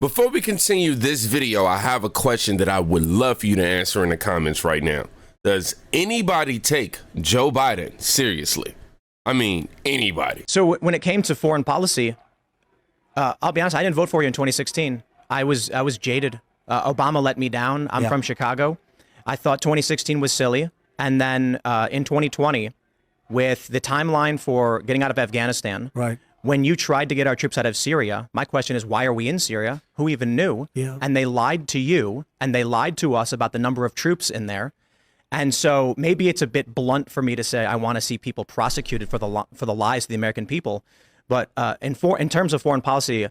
Before we continue this video, I have a question that I would love for you to answer in the comments right now. Does anybody take Joe Biden seriously? I mean, anybody. So when it came to foreign policy, I'll be honest, I didn't vote for you in 2016. I was jaded. Obama let me down. I'm from Chicago. I thought 2016 was silly. And then in 2020, with the timeline for getting out of Afghanistan, right? When you tried to get our troops out of Syria, my question is, why are we in Syria? Who even knew? Yeah. And they lied to you, and they lied to us about the number of troops in there. And so maybe it's a bit blunt for me to say I want to see people prosecuted for the lies to the American people. But in terms of foreign policy,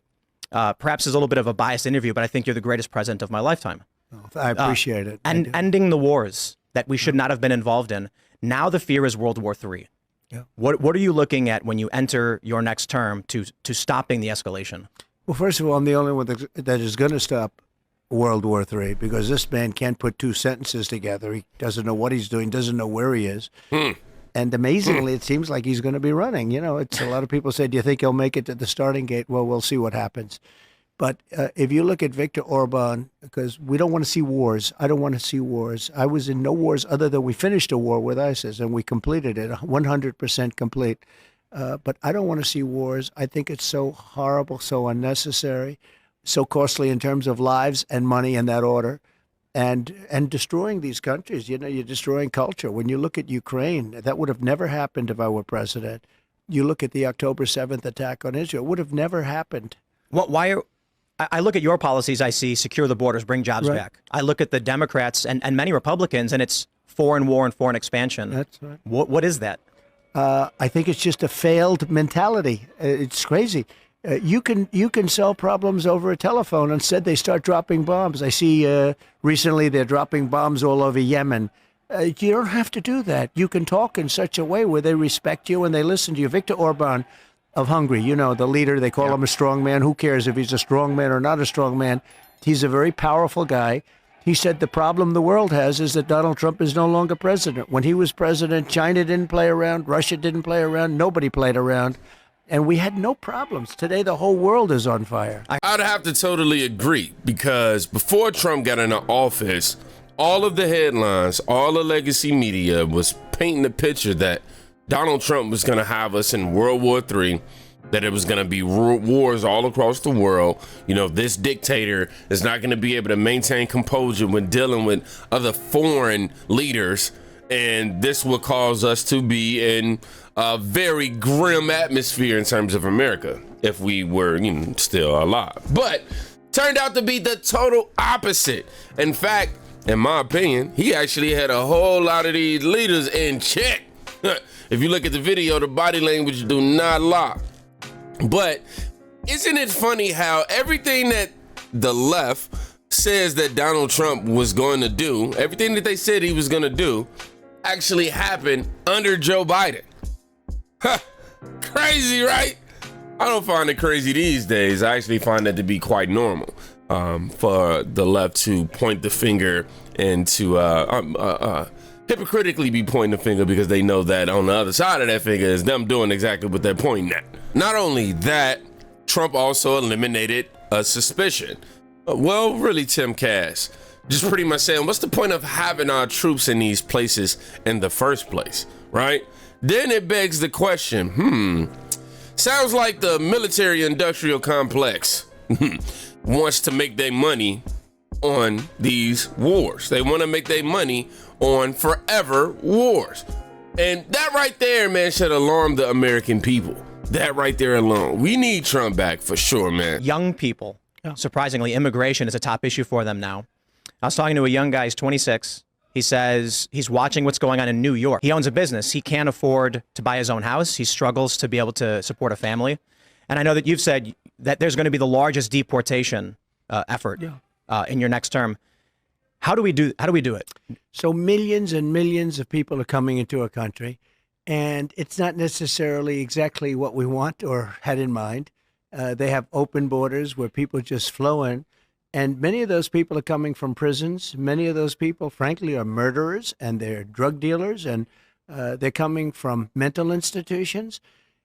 perhaps it's a little bit of a biased interview, but I think you're the greatest president of my lifetime. Oh, I appreciate it. And ending the wars that we should not have been involved in. Now the fear is World War III. Yeah. What are you looking at when you enter your next term to stopping the escalation? Well, first of all, I'm the only one that is going to stop World War III, because this man can't put two sentences together. He doesn't know what he's doing, doesn't know where he is. And amazingly, it seems like he's going to be running. You know, it's a lot of people say, do you think he'll make it to the starting gate? Well, we'll see what happens. But if you look at Viktor Orban, because we don't want to see wars. I don't want to see wars. I was in no wars other than we finished a war with ISIS, and we completed it, 100% complete. But I don't want to see wars. I think it's so horrible, so unnecessary, so costly in terms of lives and money in that order, and destroying these countries. You know, you're destroying culture. When you look at Ukraine, that would have never happened if I were president. You look at the October 7th attack on Israel, it would have never happened. I look at your policies, I see secure the borders, bring jobs back. I look at the Democrats and many Republicans, and it's foreign war and foreign expansion. That's right. What is that? I think it's just a failed mentality. It's crazy. You can solve problems over a telephone. Instead, they start dropping bombs. I see recently they're dropping bombs all over Yemen. You don't have to do that. You can talk in such a way where they respect you and they listen to you. Viktor Orban of Hungary, you know, the leader, they call him a strong man. Who cares if he's a strong man or not a strong man? He's a very powerful guy. He said the problem the world has is that Donald Trump is no longer president. When he was president, China didn't play around, Russia didn't play around, nobody played around, and we had no problems. Today, the whole world is on fire. I'd have to totally agree, because before Trump got into office, all of the headlines, all the legacy media was painting the picture that Donald Trump was going to have us in World War III, that it was going to be wars all across the world. You know, this dictator is not going to be able to maintain composure when dealing with other foreign leaders. And this will cause us to be in a very grim atmosphere in terms of America if we were, you know, still alive. But turned out to be the total opposite. In fact, in my opinion, he actually had a whole lot of these leaders in check. If you look at the video, the body language do not lie. But isn't it funny how everything that the left says that Donald Trump was going to do, everything that they said he was going to do, actually happened under Joe Biden? Crazy, right? I don't find it crazy these days. I actually find that to be quite normal, for the left to point the finger and to hypocritically be pointing the finger, because they know that on the other side of that finger is them doing exactly what they're pointing at. Not only that, Trump also eliminated a suspicion. Well, really, Tim Cash, just pretty much saying, what's the point of having our troops in these places in the first place, right? Then it begs the question, sounds like the military-industrial complex wants to make their money on these wars. They want to make their money on forever wars. And that right there, man, should alarm the American people. That right there alone. We need Trump back for sure, man. Young people, surprisingly, immigration is a top issue for them now. I was talking to a young guy, he's 26. He says he's watching what's going on in New York. He owns a business. He can't afford to buy his own house. He struggles to be able to support a family. And I know that you've said that there's going to be the largest deportation effort in your next term. How do we do it? So millions and millions of people are coming into our country, and it's not necessarily exactly what we want or had in mind. They have open borders where people just flow in, and many of those people are coming from prisons. Many of those people, frankly, are murderers, and they're drug dealers, and they're coming from mental institutions,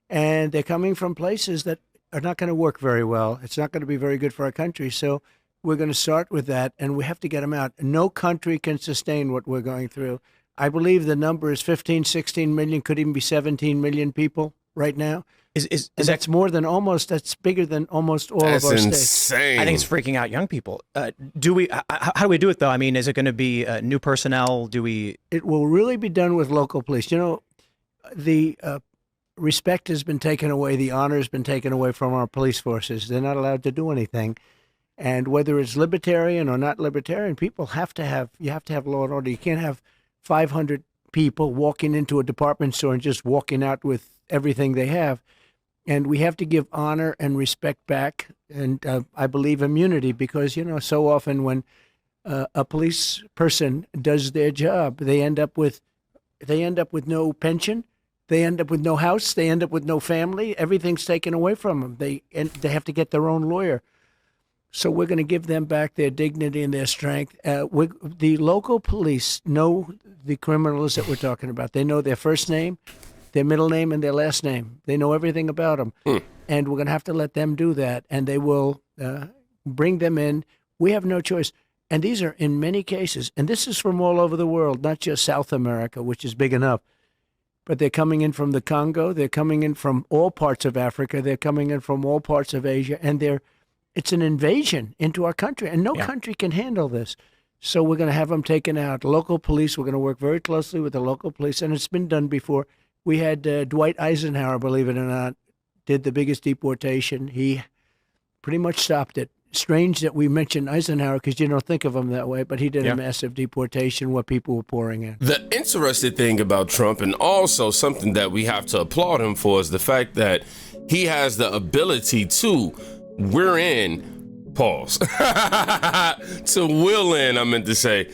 and they're coming from places that are not going to work very well. It's not going to be very good for our country. So we're going to start with that, and we have to get them out. No country can sustain what we're going through. I believe the number is 15, 16 million, could even be 17 million people right now. Is That's more than almost, that's bigger than almost all That's of our states. insane. I think it's freaking out young people. How do we do it though? I mean, is it going to be new personnel? It will really be done with local police. You know, the respect has been taken away. The honor has been taken away from our police forces. They're not allowed to do anything. And whether it's libertarian or not libertarian, people you have to have law and order. You can't have 500 people walking into a department store and just walking out with everything they have. And we have to give honor and respect back. And I believe immunity, because, you know, so often when a police person does their job, they end up with no pension. They end up with no house. They end up with no family. Everything's taken away from them. They have to get their own lawyer. So we're going to give them back their dignity and their strength. The local police know the criminals that we're talking about. They know their first name, their middle name, and their last name. They know everything about them. And we're going to have to let them do that. And they will bring them in. We have no choice. And these are, in many cases, and this is from all over the world, not just South America, which is big enough, but they're coming in from the Congo. They're coming in from all parts of Africa. They're coming in from all parts of Asia. And it's an invasion into our country, and no country can handle this. So we're going to have them taken out. Local police, we're going to work very closely with the local police, and it's been done before. We had Dwight Eisenhower, believe it or not, did the biggest deportation. He pretty much stopped it. Strange that we mentioned Eisenhower, because you don't think of him that way, but he did a massive deportation where people were pouring in. The interesting thing about Trump, and also something that we have to applaud him for, is the fact that he has the ability to pause, to will in, I meant to say,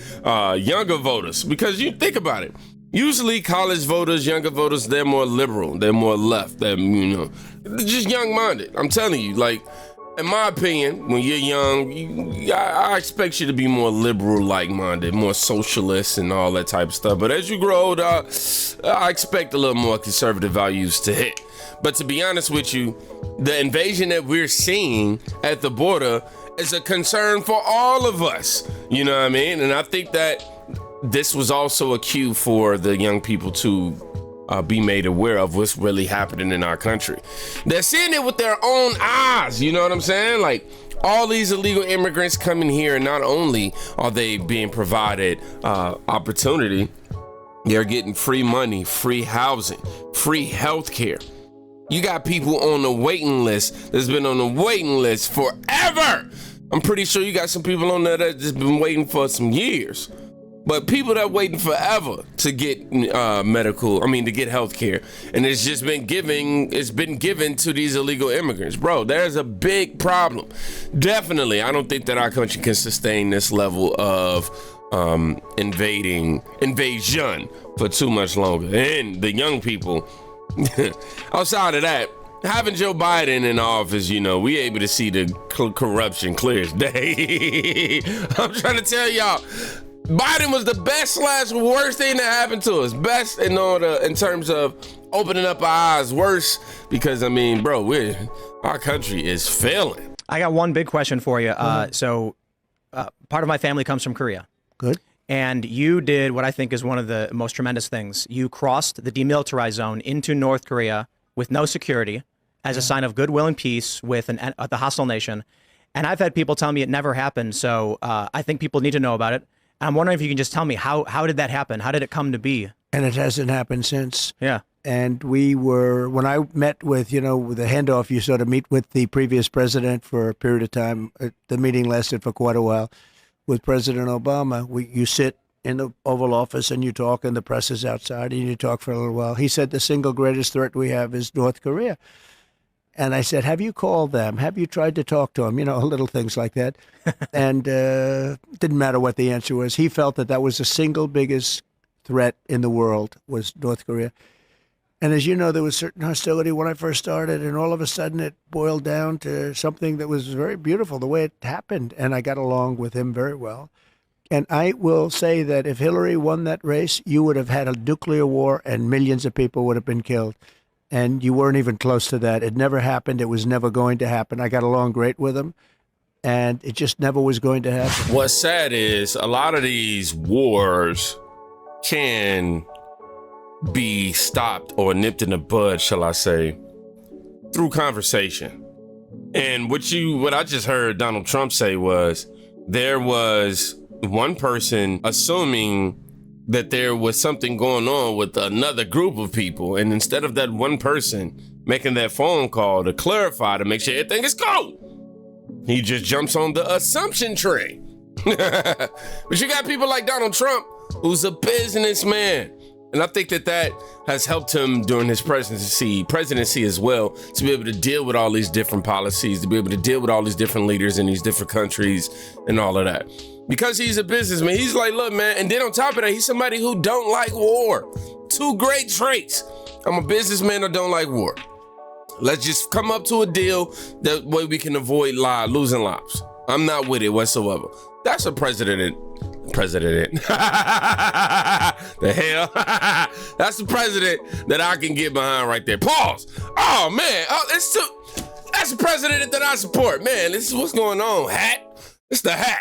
younger voters. Because you think about it, usually college voters, younger voters, they're more liberal, they're more left, they're, they're just young-minded. I'm telling you, like, in my opinion, when you're young, I expect you to be more liberal, like-minded, more socialist and all that type of stuff. But as you grow older, I expect a little more conservative values to hit. But to be honest with you, the invasion that we're seeing at the border is a concern for all of us. You know what I mean? And I think that this was also a cue for the young people to be made aware of what's really happening in our country. They're seeing it with their own eyes. You know what I'm saying? Like, all these illegal immigrants coming here, and not only are they being provided opportunity, they're getting free money, free housing, free health care. You got people on the waiting list that's been on the waiting list forever. I'm pretty sure you got some people on there that just been waiting for some years. But people that waiting forever to get to get health care. And it's been given to these illegal immigrants. Bro, there's a big problem. Definitely, I don't think that our country can sustain this level of invasion for too much longer. And the young people, outside of that, having Joe Biden in office, we able to see the corruption clear as day. I'm trying to tell y'all, Biden was the best / worst thing that happened to us. Best in terms of opening up our eyes. Worse because, our country is failing. I got one big question for you. So part of my family comes from Korea. Good. And you did what I think is one of the most tremendous things. You crossed the demilitarized zone into North Korea with no security as a sign of goodwill and peace with the hostile nation. And I've had people tell me it never happened. So I think people need to know about it. I'm wondering if you can just tell me how did that happen? How did it come to be? And it hasn't happened since. Yeah. And when I met with, the handoff, you sort of meet with the previous president for a period of time. The meeting lasted for quite a while. With President Obama, you sit in the Oval Office and you talk, and the press is outside, and you talk for a little while. He said the single greatest threat we have is North Korea. And I said, have you called them? Have you tried to talk to them? Little things like that. And didn't matter what the answer was. He felt that was the single biggest threat in the world was North Korea. And as you know, there was certain hostility when I first started, and all of a sudden it boiled down to something that was very beautiful, the way it happened. And I got along with him very well. And I will say that if Hillary won that race, you would have had a nuclear war and millions of people would have been killed. And you weren't even close to that. It never happened. It was never going to happen. I got along great with him, and it just never was going to happen. What's sad is a lot of these wars can be stopped or nipped in the bud, shall I say, through conversation. And what I just heard Donald Trump say was there was one person assuming that there was something going on with another group of people. And instead of that one person making that phone call to clarify, to make sure everything is cool, he just jumps on the assumption train. But you got people like Donald Trump, who's a businessman. And I think that has helped him during his presidency as well, to be able to deal with all these different policies, to be able to deal with all these different leaders in these different countries and all of that. Because he's a businessman, he's like, look, man, and then on top of that, he's somebody who don't like war. Two great traits. I'm a businessman or don't like war. Let's just come up to a deal that way we can avoid losing lives. I'm not with it whatsoever. That's a president. The hell? That's the president that I can get behind right there. Pause. Oh man, that's the president that I support. Man, this is what's going on. Hat. It's the hat.